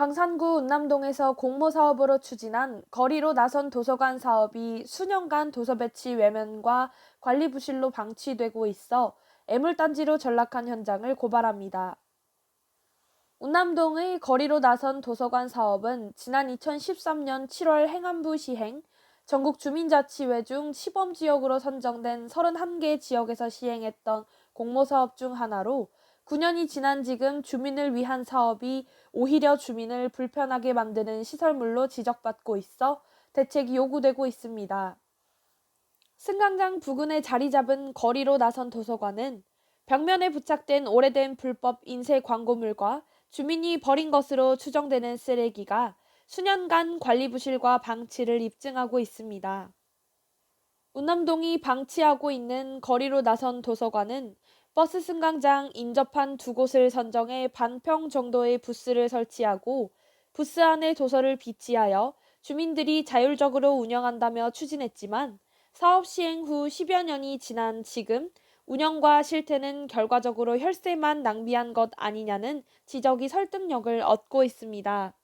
광산구 운남동에서 공모 사업으로 추진한 거리로 나선 도서관 사업이 수년간 도서 배치 외면과 관리 부실로 방치되고 있어 애물단지로 전락한 현장을 고발합니다. 운남동의 거리로 나선 도서관 사업은 지난 2013년 7월 행안부 시행, 전국 주민자치회 중 시범지역으로 선정된 31개 지역에서 시행했던 공모사업 중 하나로 9년이 지난 지금 주민을 위한 사업이 오히려 주민을 불편하게 만드는 시설물로 지적받고 있어 대책이 요구되고 있습니다. 승강장 부근에 자리 잡은 거리로 나선 도서관은 벽면에 부착된 오래된 불법 인쇄 광고물과 주민이 버린 것으로 추정되는 쓰레기가 수년간 관리 부실과 방치를 입증하고 있습니다. 운남동이 방치하고 있는 거리로 나선 도서관은 버스 승강장 인접한 두 곳을 선정해 반평 정도의 부스를 설치하고 부스 안에 도서를 비치하여 주민들이 자율적으로 운영한다며 추진했지만 사업 시행 후 10여 년이 지난 지금 운영과 실태는 결과적으로 혈세만 낭비한 것 아니냐는 지적이 설득력을 얻고 있습니다.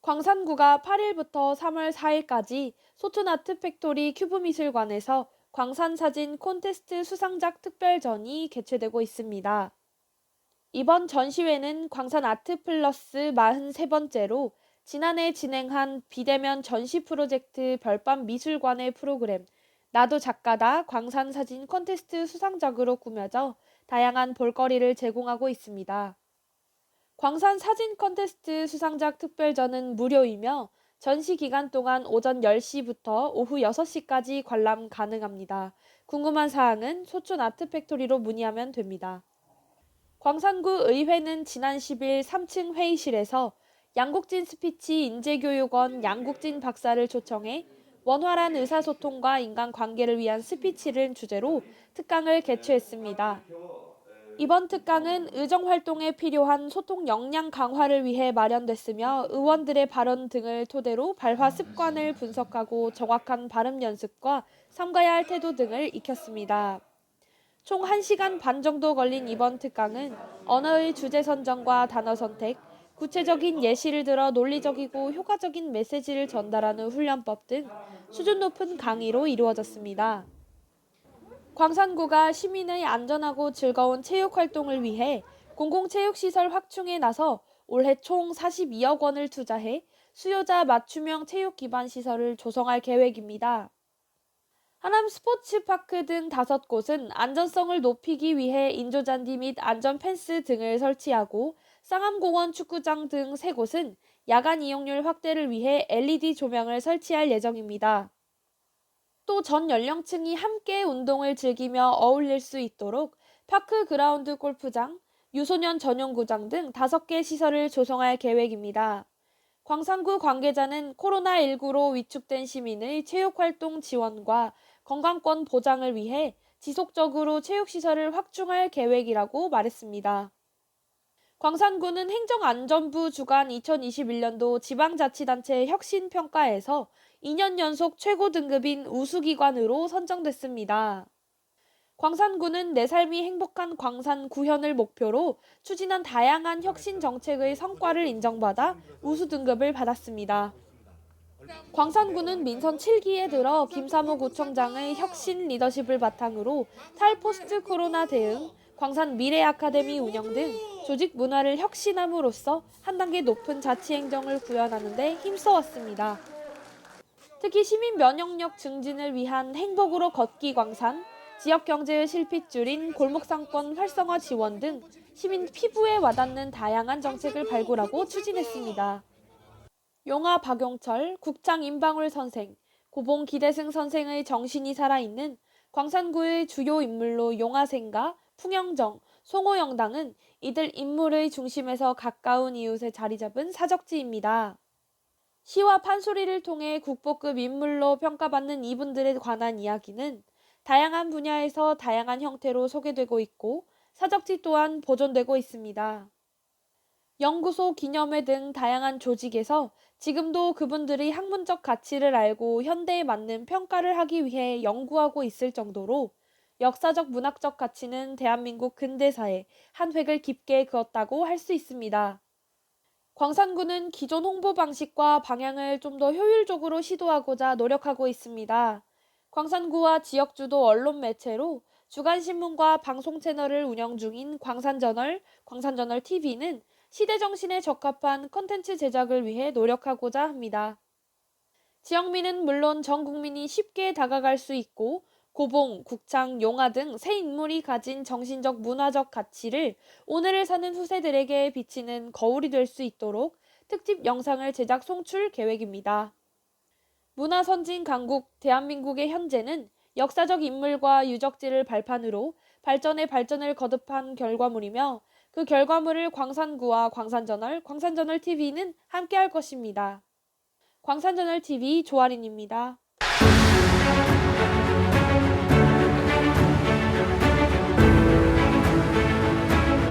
광산구가 8일부터 3월 4일까지 소촌아트 팩토리 큐브미술관에서 광산사진 콘테스트 수상작 특별전이 개최되고 있습니다. 이번 전시회는 광산아트 플러스 43번째로 지난해 진행한 비대면 전시 프로젝트 별밤 미술관의 프로그램 나도 작가다 광산사진 콘테스트 수상작으로 꾸며져 다양한 볼거리를 제공하고 있습니다. 광산 사진 콘테스트 수상작 특별전은 무료이며 전시 기간 동안 오전 10시부터 오후 6시까지 관람 가능합니다. 궁금한 사항은 소촌 아트팩토리로 문의하면 됩니다. 광산구 의회는 지난 10일 3층 회의실에서 양국진 스피치 인재교육원 양국진 박사를 초청해 원활한 의사소통과 인간관계를 위한 스피치를 주제로 특강을 개최했습니다. 이번 특강은 의정활동에 필요한 소통 역량 강화를 위해 마련됐으며 의원들의 발언 등을 토대로 발화 습관을 분석하고 정확한 발음 연습과 삼가야 할 태도 등을 익혔습니다. 총 1시간 반 정도 걸린 이번 특강은 언어의 주제 선정과 단어 선택, 구체적인 예시를 들어 논리적이고 효과적인 메시지를 전달하는 훈련법 등 수준 높은 강의로 이루어졌습니다. 광산구가 시민의 안전하고 즐거운 체육활동을 위해 공공체육시설 확충에 나서 올해 총 42억 원을 투자해 수요자 맞춤형 체육 기반 시설을 조성할 계획입니다. 하남 스포츠파크 등 5곳은 안전성을 높이기 위해 인조잔디 및 안전펜스 등을 설치하고 쌍암공원 축구장 등 3곳은 야간 이용률 확대를 위해 LED 조명을 설치할 예정입니다. 또 전 연령층이 함께 운동을 즐기며 어울릴 수 있도록 파크 그라운드 골프장, 유소년 전용구장 등 5개 시설을 조성할 계획입니다. 광산구 관계자는 코로나19로 위축된 시민의 체육활동 지원과 건강권 보장을 위해 지속적으로 체육시설을 확충할 계획이라고 말했습니다. 광산구는 행정안전부 주관 2021년도 지방자치단체 혁신평가에서 2년 연속 최고 등급인 우수기관으로 선정됐습니다. 광산구는 내 삶이 행복한 광산 구현을 목표로 추진한 다양한 혁신 정책의 성과를 인정받아 우수 등급을 받았습니다. 광산구는 민선 7기에 들어 김사무 구청장의 혁신 리더십을 바탕으로 탈포스트 코로나 대응, 광산 미래 아카데미 운영 등 조직 문화를 혁신함으로써 한 단계 높은 자치행정을 구현하는 데 힘써왔습니다. 특히 시민 면역력 증진을 위한 행복으로 걷기 광산, 지역 경제의 실핏줄인 골목상권 활성화 지원 등 시민 피부에 와닿는 다양한 정책을 발굴하고 추진했습니다. 용화 박용철, 국장 임방울 선생, 고봉 기대승 선생의 정신이 살아있는 광산구의 주요 인물로 용화생가, 풍영정, 송호영당은 이들 인물의 중심에서 가까운 이웃에 자리 잡은 사적지입니다. 시와 판소리를 통해 국보급 인물로 평가받는 이분들에 관한 이야기는 다양한 분야에서 다양한 형태로 소개되고 있고 사적지 또한 보존되고 있습니다. 연구소, 기념회 등 다양한 조직에서 지금도 그분들이 학문적 가치를 알고 현대에 맞는 평가를 하기 위해 연구하고 있을 정도로 역사적 문학적 가치는 대한민국 근대사에 한 획을 깊게 그었다고 할 수 있습니다. 광산구는 기존 홍보 방식과 방향을 좀 더 효율적으로 시도하고자 노력하고 있습니다. 광산구와 지역주도 언론 매체로 주간신문과 방송 채널을 운영 중인 광산저널 TV는 시대 정신에 적합한 컨텐츠 제작을 위해 노력하고자 합니다. 지영민은 물론 전 국민이 쉽게 다가갈 수 있고 고봉, 국창, 용화 등 새 인물이 가진 정신적 문화적 가치를 오늘을 사는 후세들에게 비치는 거울이 될 수 있도록 특집 영상을 제작 송출 계획입니다. 문화선진 강국 대한민국의 현재는 역사적 인물과 유적지를 발판으로 발전에 발전을 거듭한 결과물이며 그 결과물을 광산구와 광산저널 TV는 함께할 것입니다. 광산저널 TV 조아린입니다.